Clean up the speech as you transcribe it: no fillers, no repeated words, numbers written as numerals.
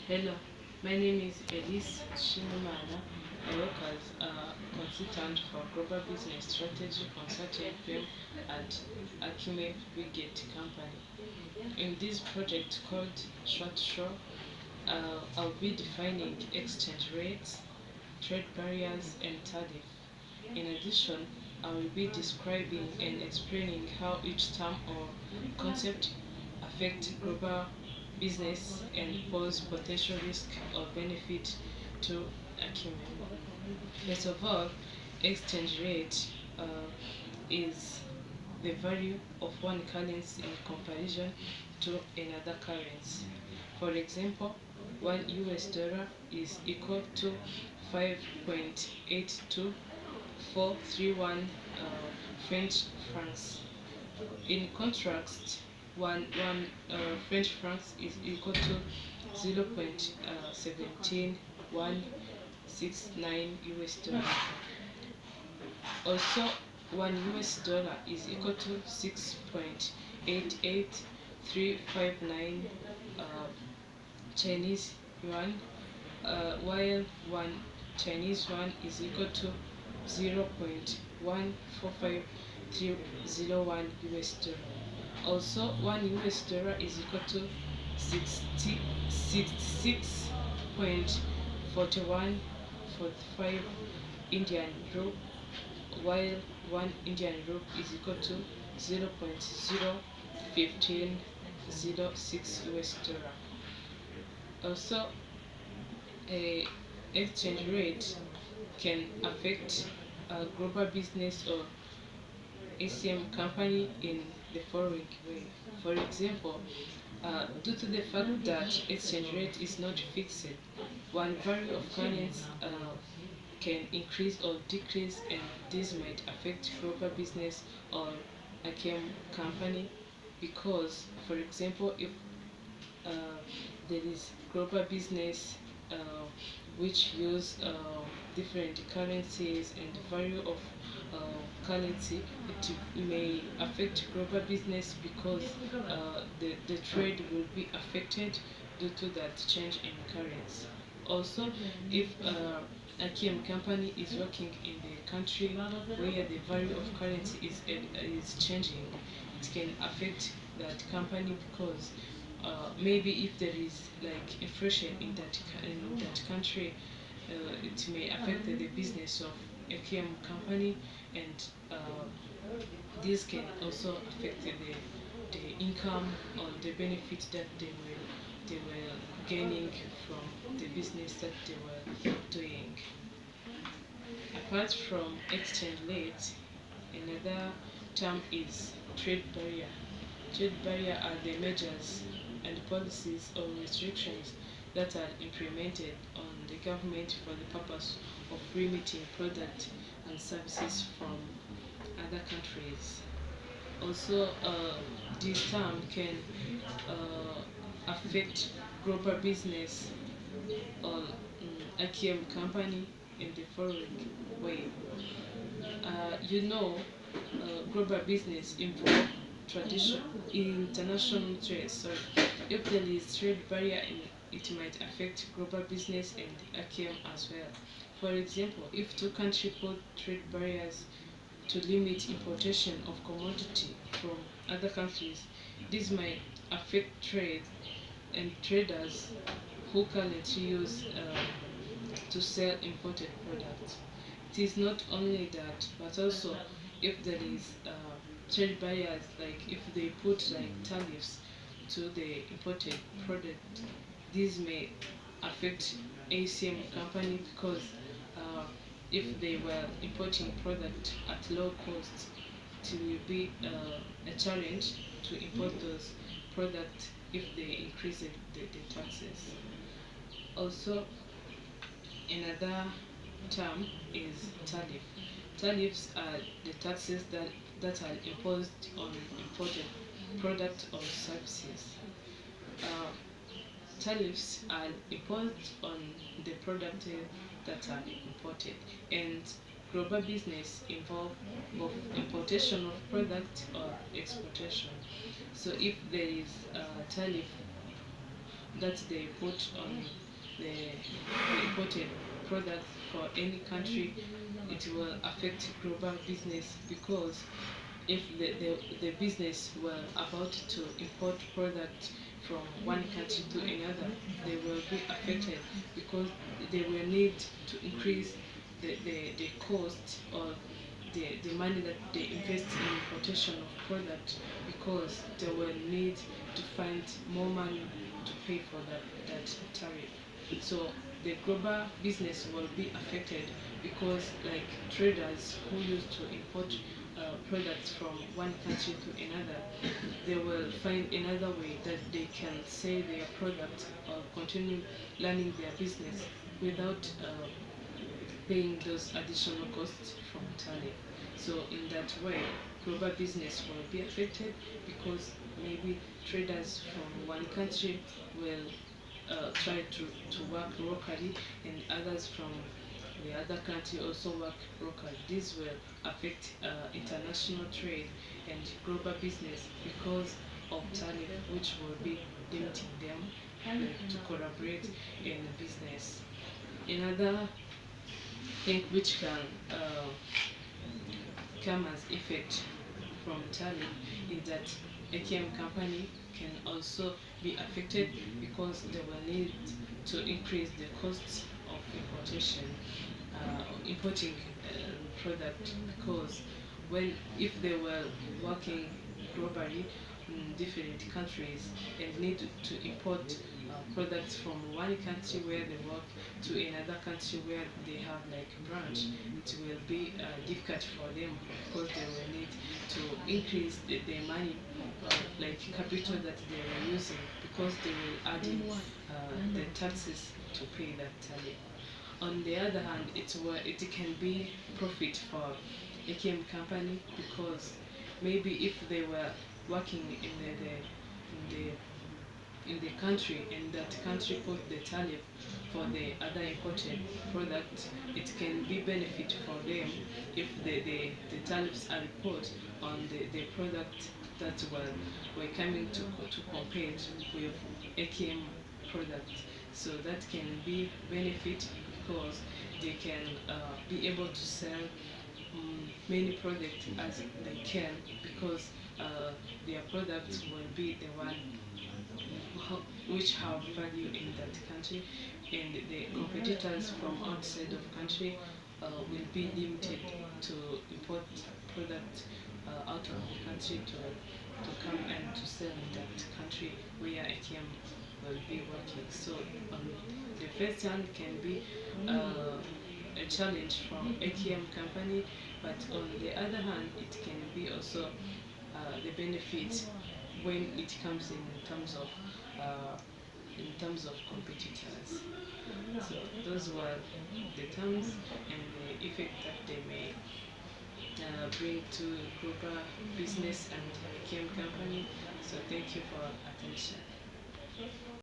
Hello, my name is Elisse. I work as a consultant for global business strategy consulting firm at Akime Brigade Company. In this project called Short Show, I'll be defining exchange rates, trade barriers, and tariff. In addition, I will be describing and explaining how each term or concept affect global business and pose potential risk or benefit to Acumen. First of all, exchange rate is the value of one currency in comparison to another currency. For example, one US dollar is equal to 5.82431 French francs. In contrast, one French francs is equal to 0.17169 US dollar. Also, one US dollar is equal to 6.88359 Chinese yuan, while one Chinese yuan is equal to 0.145301 US dollar. Also, one US dollar is equal to 66.4145 Indian rupee, while one Indian rupee is equal to 0.01506 US dollar. Also, a exchange rate can affect a global business or ACM company in the following way. For example, due to the fact that exchange rate is not fixed, one value of currency can increase or decrease, and this might affect global business or ACM company because, for example, if there is global business which use different currencies and the value of currency, it may affect global business because the trade will be affected due to that change in currency. Also, if a KM company is working in the country where the value of currency is changing, it can affect that company because maybe if there is like inflation in that country, it may affect the business of a KM company, and this can also affect the income or the benefit that they were gaining from the business that they were doing. Apart from exchange rate, another term is trade barrier. Trade barrier are the measures and policies or restrictions that are implemented on the government for the purpose of limiting products and services from other countries. Also, this term can affect global business or AKM company in the following way. Global business involve tradition international trade. So, if there is trade barrier, it might affect global business and AKM as well. For example, if two countries put trade barriers to limit importation of commodity from other countries, this might affect trade and traders who currently use to sell imported products. It is not only that, but also if there is trade barriers, like if they put like tariffs to the imported product, this may affect ACM company because if they were importing product at low cost, it will be a challenge to import those products if they increase the taxes. Also, another term is tariff. Tariffs are the taxes that are imposed on imported products or services. Uh, Tariffs are imposed on the product that are imported, and global business involve both importation of product or exportation. So if there is a tariff that they put on the imported products for any country, it will affect global business, because if the business were about to import product from one country to another, they will be affected, because they will need to increase the cost, or the money that they invest in importation of product, because they will need to find more money to pay for that tariff. So the global business will be affected, because like traders who used to import products from one country to another, they will find another way that they can sell their product or continue running their business without paying those additional costs from tariff. So in that way, global business will be affected, because maybe traders from one country will try to work locally, and others from the other country also work locally. This will affect international trade and global business, because of tariff, which will be limiting them to collaborate in business. Another thing which can come as effect from tariff is that ATM company can also be affected, because they will need to increase the costs of importation, importing product, because when if they were working globally in different countries and need to import products from one country where they work to another country where they have like branch, it will be difficult for them, because they will need to increase the money, like capital that they are using, because they will add in the taxes to pay that tariff. On the other hand, it can be profit for ATM company, because maybe if they were working in the country, and that country put the tariff for the other imported product, it can be benefit for them if the tariffs are put on the product that were coming to compete with AKM product. So that can be benefit, because they can be able to sell many products as they can, because their products will be the one which have value in that country, and the competitors from outside of country will be limited to import product out of the country to come and to sell in that country where ATM will be working. So the first hand can be a challenge from ATM company, but on the other hand, it can be also the benefit when it comes uh, in terms of competitors. So those were the terms and the effect that they may bring to global business and ATM company. So thank you for attention.